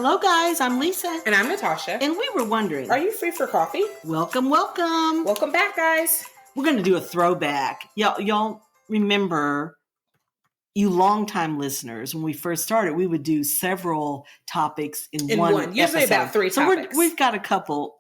Hello, guys. I'm Lisa. And I'm Natasha. And we were wondering, are you free for coffee? Welcome. Welcome back, guys. We're going to do a throwback. Y'all remember, you longtime listeners, when we first started, we would do several topics in one usually episode. about 3 topics. So we've got a couple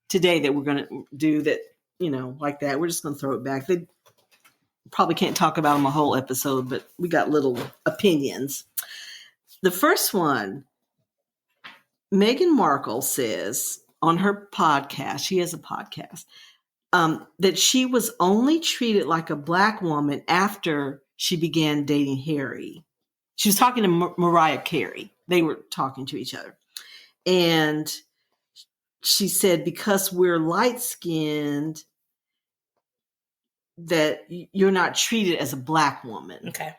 today that we're going to do that, like that. We're just going to throw it back. They probably can't talk about them a whole episode, but we got little opinions. The first one, Meghan Markle says on her podcast, she has a podcast, that she was only treated like a Black woman after she began dating Harry. She was talking to Mariah Carey. They were talking to each other. And she said, because we're light-skinned, that you're not treated as a Black woman. Okay.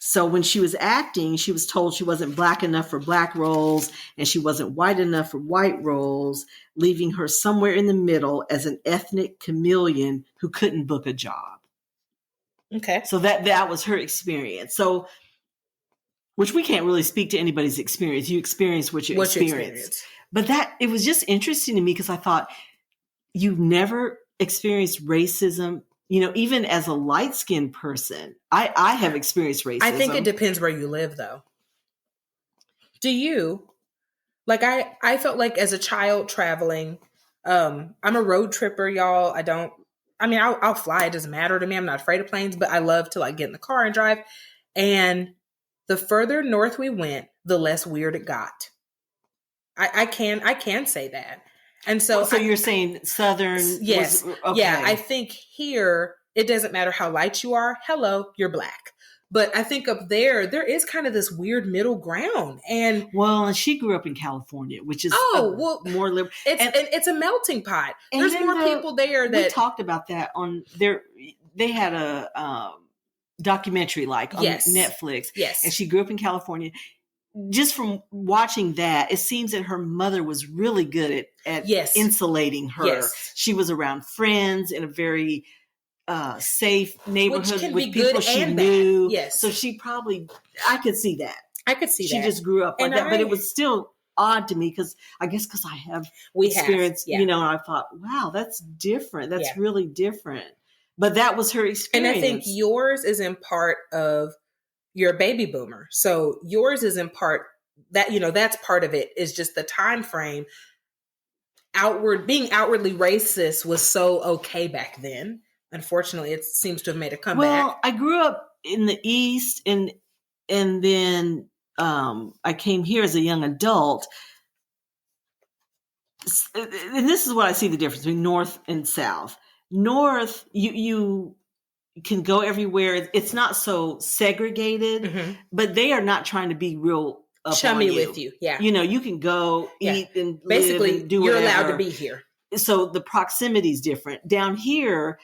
So when she was acting, she was told she wasn't Black enough for Black roles and she wasn't white enough for white roles, leaving her somewhere in the middle as an ethnic chameleon who couldn't book a job. Okay. So that was her experience. So, which we can't really speak to anybody's experience. You experience what you experience. But it was just interesting to me because I thought, you've never experienced racism. Even as a light-skinned person, I have experienced racism. I think it depends where you live, though. Do you? Like, I felt like as a child traveling, I'm a road tripper, y'all. I'll fly. It doesn't matter to me. I'm not afraid of planes, but I love to get in the car and drive. And the further north we went, the less weird it got. I can say that. And so you're saying Southern? Yes. Okay. Yeah. I think here, it doesn't matter how light you are. Hello, you're Black. But I think up there is kind of this weird middle ground. And she grew up in California, which is more liberal. It's a melting pot. There's more people there that... We talked about that on their... They had a documentary on Netflix. Yes. And she grew up in California. Just from watching that, it seems that her mother was really good at insulating her. Yes. She was around friends in a very safe neighborhood with people she knew. Yes. So she probably, I could see that. She that. just grew up like that. But it was still odd to me because I have experience, and I thought, wow, that's different. That's really different. But that was her experience. And I think yours is in part of... You're a baby boomer. So yours is in part that, that's part of it, is just the time frame. Being outwardly racist was so okay back then. Unfortunately, it seems to have made a comeback. Well, I grew up in the East and then I came here as a young adult. And this is what I see the difference between North and South. North, you can go everywhere. It's not so segregated, but they are not trying to be real chummy with you. Yeah. You can go eat and basically live and do you're whatever. Allowed to be here. So the proximity is different. Down here,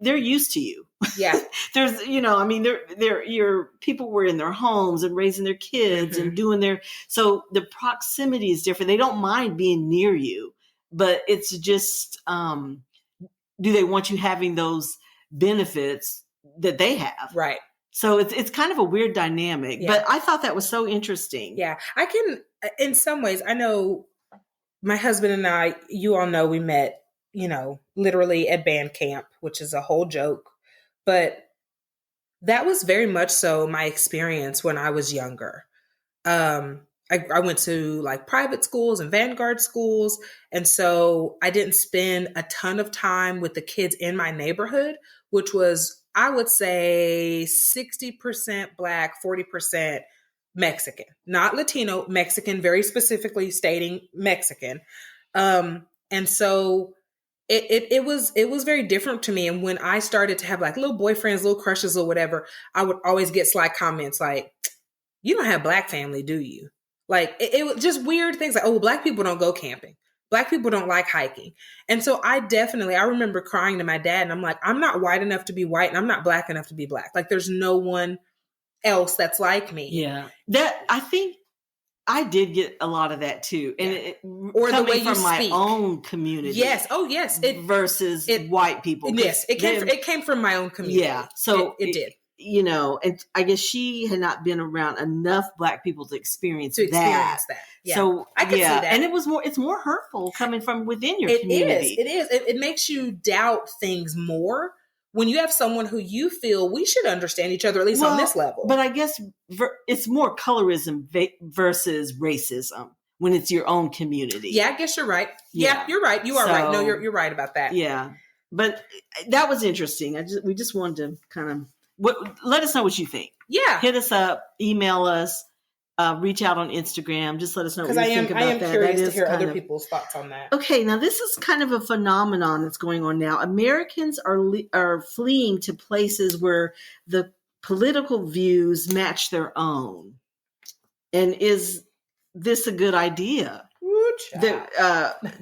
they're used to you. Yeah. There's, your people were in their homes and raising their kids and doing so the proximity is different. They don't mind being near you, but it's just, do they want you having those benefits that they have? Right. So it's kind of a weird dynamic, but I thought that was so interesting. Yeah. I can, in some ways, I know my husband and I, you all know, we met, literally at band camp, which is a whole joke, but that was very much so my experience when I was younger. I went to private schools and Vanguard schools. And so I didn't spend a ton of time with the kids in my neighborhood, which was, I would say 60% Black, 40% Mexican, not Latino, Mexican, very specifically stating Mexican. And so it was very different to me. And when I started to have little boyfriends, little crushes or whatever, I would always get sly comments like, you don't have Black family, do you? It was just weird things Black people don't go camping. Black people don't like hiking. And so I remember crying to my dad and I'm like, I'm not white enough to be white and I'm not Black enough to be Black. There's no one else that's like me. Yeah. I think I did get a lot of that too. And or the way you from my own community. Yes. Oh yes. Versus white people. Yes. It came from my own community. Yeah. So it did. and I guess she had not been around enough Black people to experience that. Yeah. So I could see that. And it's more hurtful coming from within your It community. is. It makes you doubt things more when you have someone who you feel we should understand each other, at least on this level. But I guess it's more colorism versus racism when it's your own community. Yeah, I guess you're right. Yeah, you're right. You are right. No, you're right about that. Yeah. But that was interesting. We just wanted to kind of let us know what you think. Yeah. Hit us up, email us, reach out on Instagram. Just let us know what you think about that. I am curious to hear other people's thoughts on that. Okay, now this is kind of a phenomenon that's going on now. Americans are fleeing to places where the political views match their own. And is this a good idea?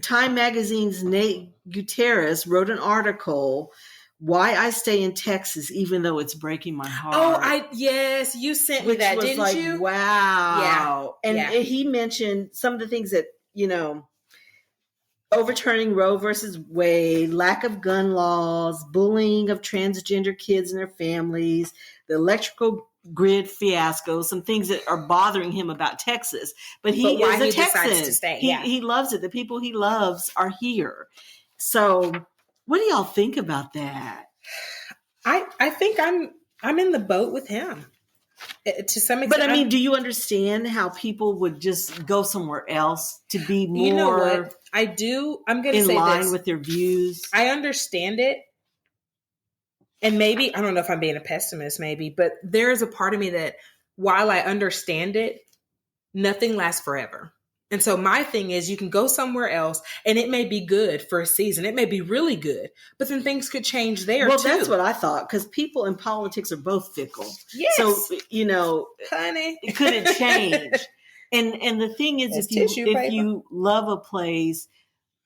Time Magazine's Nate Gutierrez wrote an article, "Why I Stay in Texas Even Though It's Breaking My Heart." Oh, yes, you sent me that, didn't you? Wow. Yeah. And he mentioned some of the things that, overturning Roe versus Wade, lack of gun laws, bullying of transgender kids and their families, the electrical grid fiasco, some things that are bothering him about Texas. But he is a Texan. To stay. He loves it. The people he loves are here. So what do y'all think about that? I think I'm in the boat with him to some extent. But I mean, do you understand how people would just go somewhere else to be more? You know what? I do. I'm going to say in line with their views. I understand it. And maybe, I don't know if I'm being a pessimist, maybe, but there is a part of me that while I understand it, nothing lasts forever. And so my thing is you can go somewhere else and it may be good for a season. It may be really good, but then things could change there too. Well, that's what I thought, because people in politics are both fickle. Yes. So, honey, it couldn't change. And the thing is, if you love a place,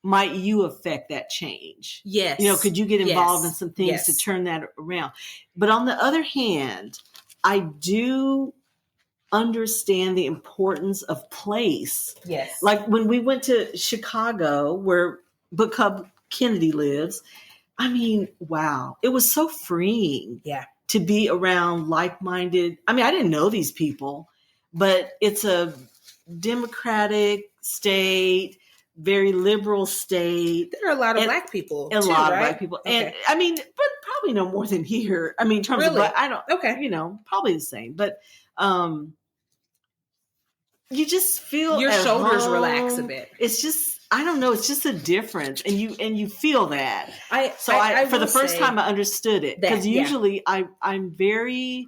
might you affect that change? Yes. Could you get involved in some things to turn that around? But on the other hand, I do understand the importance of place. Yes. Like when we went to Chicago, where Book Hub Kennedy lives, I mean, wow. It was so freeing to be around like-minded. I mean, I didn't know these people, but it's a Democratic state, very liberal state. There are a lot of Black people. A lot of Black people. Okay. And I mean, but probably no more than here. I mean, in terms of Black, I don't, probably the same. But you just feel your shoulders home. Relax a bit. It's just, I don't know. It's just a difference. And you feel that. I for the first time I understood it. Because usually I'm very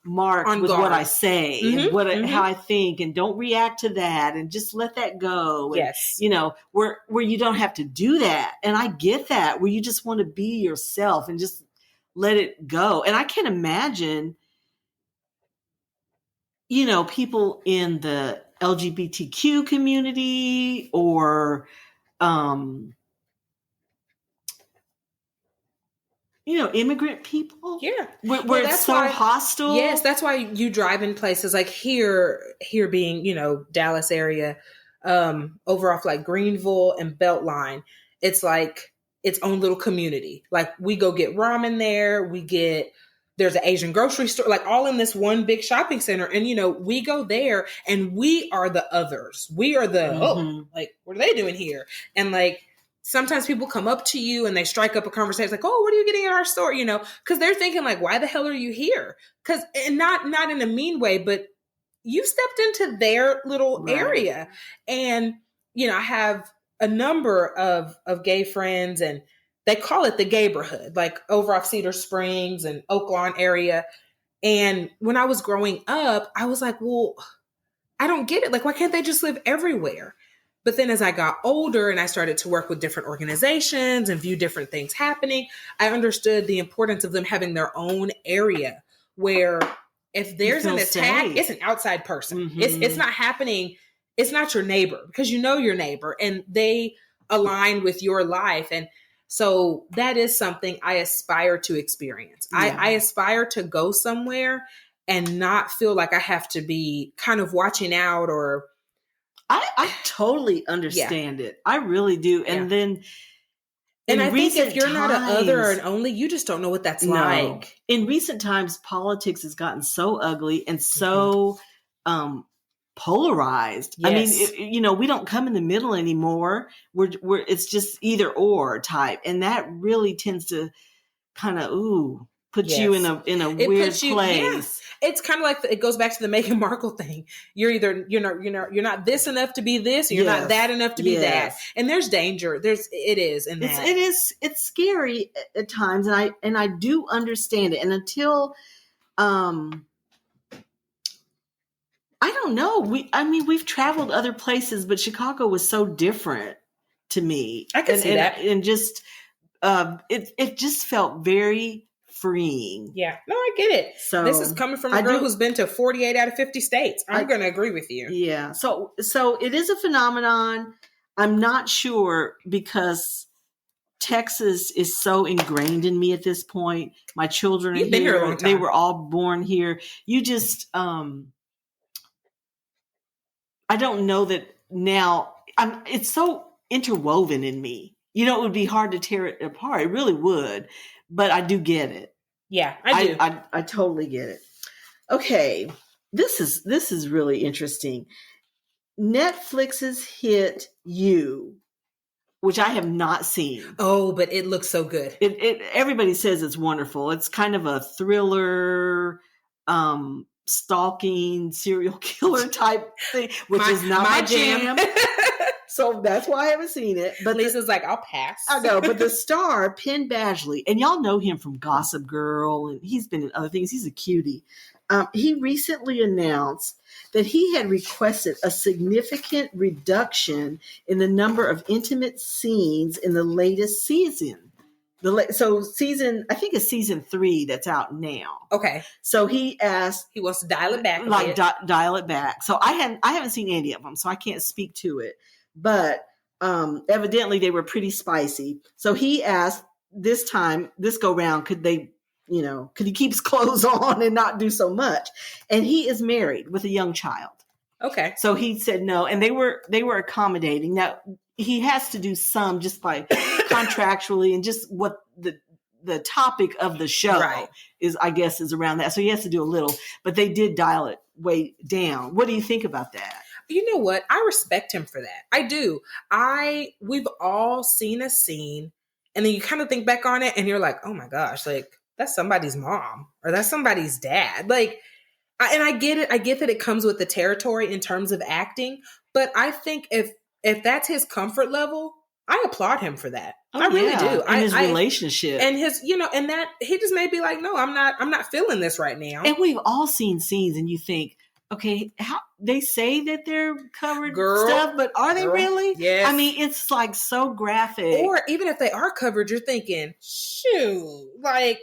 marked with what I say and how I think, and don't react to that, and just let that go. And, where you don't have to do that. And I get that, where you just want to be yourself and just let it go. And I can imagine, people in the LGBTQ community or, immigrant people. Yeah. Where it's so hostile. Yes. That's why you drive in places like here being, Dallas area, over off like Greenville and Beltline. It's like its own little community. Like we go get ramen there. There's an Asian grocery store, like all in this one big shopping center. And, we go there and we are the others. We are the, what are they doing here? And like, sometimes people come up to you and they strike up a conversation like, oh, what are you getting at our store? Because they're thinking like, why the hell are you here? And not in a mean way, but you stepped into their little area. And, I have a number of gay friends, and they call it the gayborhood, like over off Cedar Springs and Oak Lawn area. And when I was growing up, I was like, well, I don't get it. Like, why can't they just live everywhere? But then as I got older and I started to work with different organizations and view different things happening, I understood the importance of them having their own area where if there's an attack, it's an outside person. It's not happening. It's not your neighbor, because your neighbor and they align with your life. And so that is something I aspire to experience. Yeah. I aspire to go somewhere and not feel like I have to be kind of watching out or. I totally understand it. I really do. And then And in I think if recent you're not an other or an times, only, you just don't know what that's no. like. In recent times, politics has gotten so ugly and Mm-hmm. so polarized. I mean, Yes. we don't come in the middle anymore. We're it's just either or type, and that really tends to kind of put you in Yes. a It weird puts you, place. It's kind of like it goes back to the Meghan Markle thing. You're either you're not this enough to be this, or you're not Yes. that enough to be that. Yes. And there's danger. It is in that. It's scary at times, and I do understand it. And until I don't know. We've traveled other places, but Chicago was so different to me. I can see that. And just it just felt very freeing. Yeah. No, I get it. So this is coming from a girl who's been to 48 out of 50 states. I'm going to agree with you. Yeah. So it is a phenomenon. I'm not sure because Texas is so ingrained in me at this point. My children are been here a long time. They were all born here. You just I don't know that now. It's so interwoven in me. It would be hard to tear it apart. It really would, but I do get it. Yeah, I do. I totally get it. Okay, this is really interesting. Netflix's hit You, which I have not seen. Oh, but it looks so good. Everybody says it's wonderful. It's kind of a thriller, stalking serial killer type thing, which is not my jam. So that's why I haven't seen it. But Lisa's like, I'll pass. I know, but the star, Penn Badgley, and y'all know him from Gossip Girl, and he's been in other things. He's a cutie. He recently announced that he had requested a significant reduction in the number of intimate scenes in the latest season. I think it's season 3 that's out now. Okay. So he wants to dial it back, dial it back. So I haven't seen any of them, so I can't speak to it. But evidently they were pretty spicy. So he asked this go round, could he keep his clothes on and not do so much? And he is married with a young child. Okay. So he said no, and they were accommodating. Now he has to do some just by contractually and just what the topic of the show is, I guess, is around that. So he has to do a little, but they did dial it way down. What do you think about that? You know what? I respect him for that. I do. We've all seen a scene, and then you kind of think back on it and you're like, oh my gosh, like that's somebody's mom or that's somebody's dad. Like, and I get it. I get that it comes with the territory in terms of acting, but I think if that's his comfort level, I applaud him for that. I really do. And his relationship. And his, and that he just may be like, no, I'm not feeling this right now. And we've all seen scenes and you think, okay, how they say that they're covered stuff, but are they really? Yes. I mean, it's like so graphic. Or even if they are covered, you're thinking, shoot, like.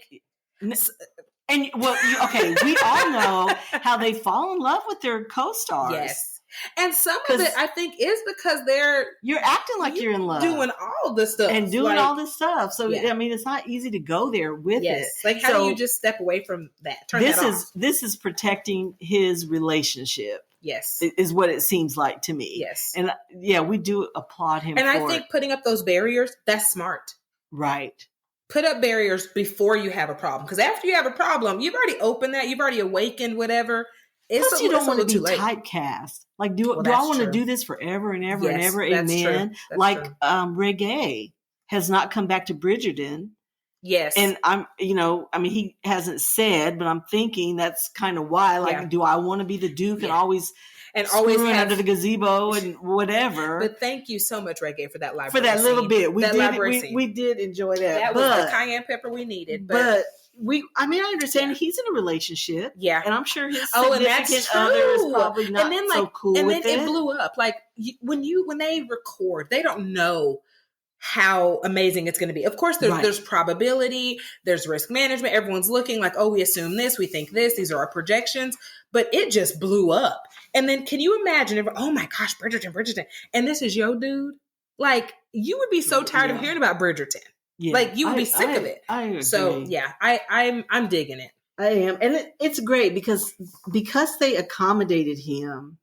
And we all know how they fall in love with their co-stars. Yes. And some of it, I think, is because you're acting like you're in love, doing all this stuff, and doing all this stuff. So I mean, it's not easy to go there with it. Like, how do you just step away from that? This is protecting his relationship. Yes, is what it seems like to me. Yes, and we do applaud him. And I think putting up those barriers, that's smart. Right. Put up barriers before you have a problem, because after you have a problem, you've already opened that, you've already awakened whatever. Plus, you don't want to be typecast. Like, do I want to do this forever and ever and ever? Amen. Like, Reggae has not come back to Bridgerton. Yes. And he hasn't said, but I'm thinking that's kind of why. Like, do I want to be the Duke and always under the gazebo and whatever? But thank you so much, Reggae, for that library. For that little bit, we did enjoy that. That was the cayenne pepper we needed. But I understand he's in a relationship. Yeah. And I'm sure his significant other is probably not so cool with it. And then it blew up. Like, when they record, they don't know how amazing it's going to be. Of course, there's probability, there's risk management. Everyone's looking like, oh, we assume this, we think this, these are our projections. But it just blew up. And then can you imagine, oh my gosh, Bridgerton. And this is your dude? Like, you would be so tired of hearing about Bridgerton. Yeah, like you would be sick of it. I agree. So I'm digging it. I am, and it's great because they accommodated him.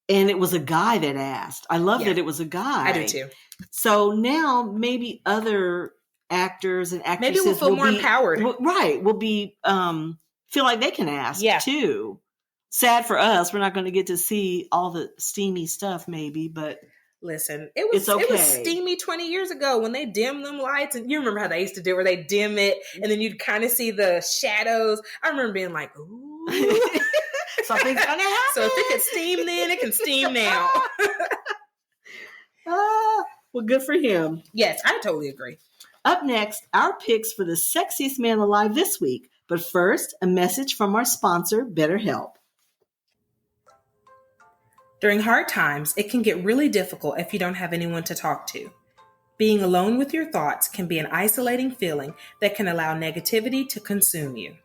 And it was a guy that asked. I love Yeah. that it was a guy. I do too. So now maybe other actors and actresses Maybe we'll feel more empowered. Will be feel like they can ask too. Sad for us, we're not going to get to see all the steamy stuff maybe, but listen, it was steamy 20 years ago when they dimmed them lights, and you remember how they used to do where they dim it and then you'd kind of see the shadows. I remember being like, ooh. Something's gonna happen. So if it could steam then, it can steam now. Well, good for him. Yes, I totally agree. Up next, our picks for the sexiest man alive this week. But first, a message from our sponsor, BetterHelp. During hard times, it can get really difficult if you don't have anyone to talk to. Being alone with your thoughts can be an isolating feeling that can allow negativity to consume you.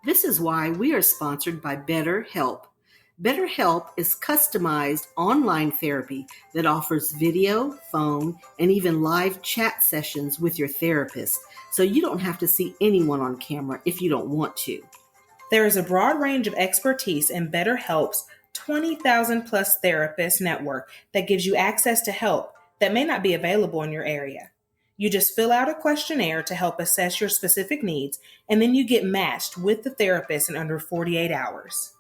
This is why we are sponsored by BetterHelp. BetterHelp is customized online therapy that offers video, phone, and even live chat sessions with your therapist, so you don't have to see anyone on camera if you don't want to. There is a broad range of expertise in BetterHelp's 20,000 plus therapist network that gives you access to help that may not be available in your area. You just fill out a questionnaire to help assess your specific needs, and then you get matched with the therapist in under 48 hours.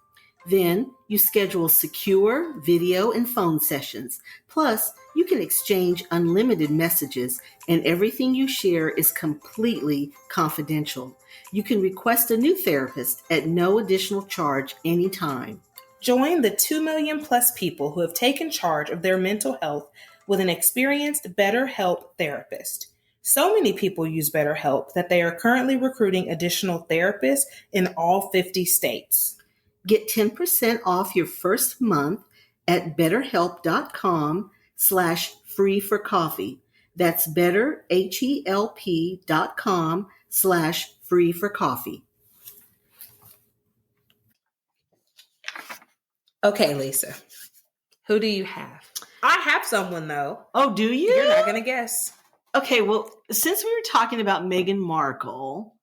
Then you schedule secure video and phone sessions. Plus, you can exchange unlimited messages, and everything you share is completely confidential. You can request a new therapist at no additional charge anytime. Join the 2 million plus people who have taken charge of their mental health with an experienced BetterHelp therapist. So many people use BetterHelp that they are currently recruiting additional therapists in all 50 states. Get 10% off your first month at betterhelp.com/free-for-coffee. That's betterhelp.com/free-for-coffee. Okay, Lisa, who do you have? I have someone, though. Oh, do you? You're not going to guess. Okay, well, since we were talking about Meghan Markle,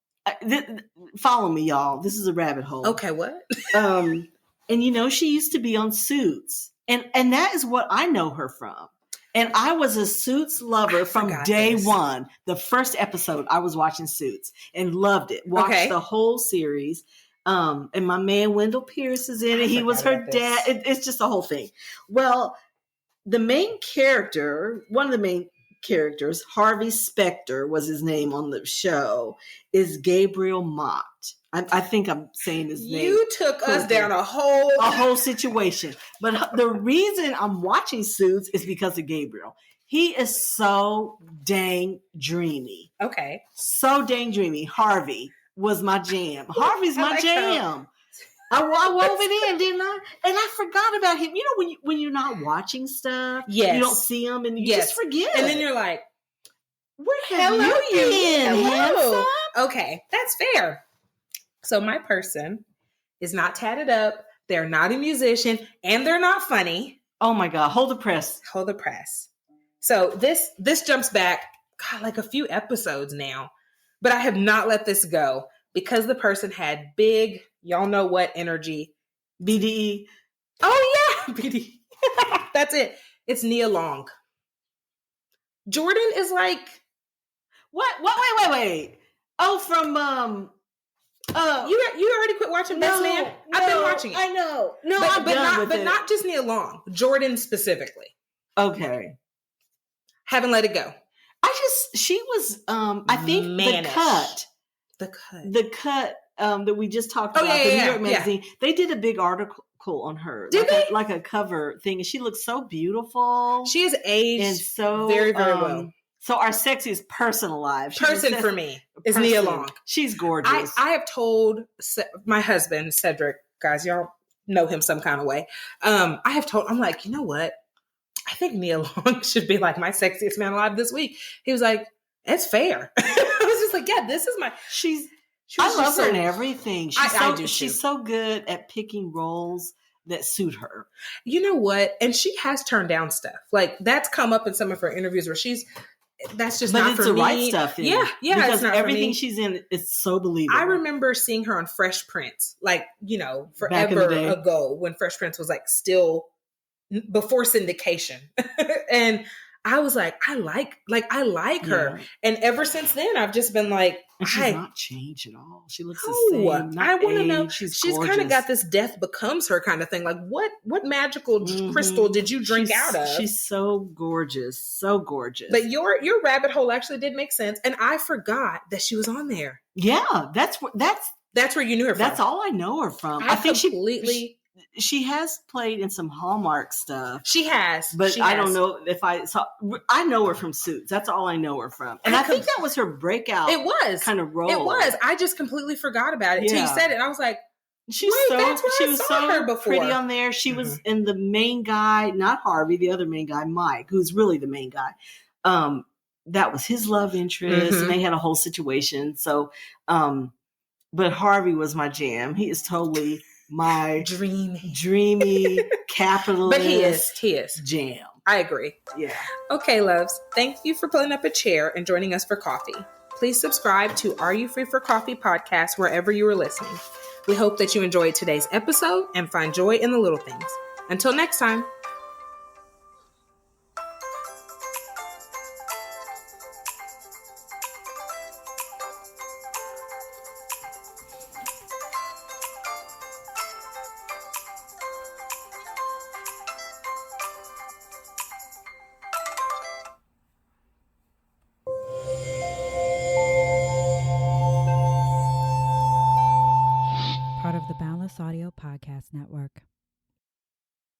follow me, y'all. This is a rabbit hole. Okay, what? And you know, she used to be on Suits. And that is what I know her from. And I was a Suits lover from day one. The first episode, I was watching Suits and loved it. Watched the whole series. And my man Wendell Pierce is in it. He was her dad. It's just a whole thing. Well, the main character, one of the main characters, Harvey Specter was his name on the show, is Gabriel Mott. I think I'm saying his name. You took us down a whole situation. But the reason I'm watching Suits is because of Gabriel. He is so dang dreamy. Okay. So dang dreamy. Harvey was my jam. Harvey's my jam. I wove it in, didn't I? And I forgot about him. You know, when you're not watching stuff, you don't see him, and you just forget. And then you're like, "Where have you been, handsome?" Okay, that's fair. So my person is not tatted up. They're not a musician, and they're not funny. Oh my God! Hold the press. Hold the press. So this jumps back, God, like a few episodes now, but I have not let this go because the person had big, y'all know what energy. BDE. Oh yeah, BDE. That's it. It's Nia Long. Jordan is like, what? Wait. Oh, from you already quit watching Best Man? I've been watching it. I know. No, but not just Nia Long. Jordan specifically. Okay. Haven't let it go. She was I think Manish. the cut that we just talked about, the New York Magazine. They did a big article on her. Did they? Like a cover thing, and she looks so beautiful. She has aged and so very, very well. So our sexiest person alive. For me is Nia Long. She's gorgeous. I have told my husband, Cedric, guys, y'all know him some kind of way. I'm like, you know what? I think Nia Long should be like my sexiest man alive this week. He was like, it's fair. I was just like, yeah, this is my. I love her in everything. I do too. She's so good at picking roles that suit her. You know what? And she has turned down stuff. Like that's come up in some of her interviews where that's just not for me. But it's the right stuff. Yeah. Because everything she's in is so believable. I remember seeing her on Fresh Prince, like, forever ago when Fresh Prince was like still before syndication. And I was like, I like her. Yeah. And ever since then, I've just been like, And she's not changed at all. She looks the no, same. Not I want to know. aged. She's She's kind gorgeous. of got this death becomes her kind of thing. Like what magical crystal did you drink out of? She's so gorgeous. So gorgeous. But your rabbit hole actually did make sense. And I forgot that she was on there. Yeah, that's where you knew her from. That's all I know her from. I think she has played in some Hallmark stuff. She has. But I don't know if I saw. I know her from Suits. That's all I know her from. And I think that was her breakout. It was. Kind of role. It was. I just completely forgot about it until you said it. I was like, she was so pretty on there. She was in the main guy, not Harvey, the other main guy, Mike, who's really the main guy. That was his love interest, and they had a whole situation. So, but Harvey was my jam. He is totally my dreamy capitalist. But he is jam. I agree. Yeah. Okay, loves. Thank you for pulling up a chair and joining us for coffee. Please subscribe to Are You Free for Coffee podcast wherever you are listening. We hope that you enjoyed today's episode and find joy in the little things. Until next time. Part of the Boundless Audio Podcast Network.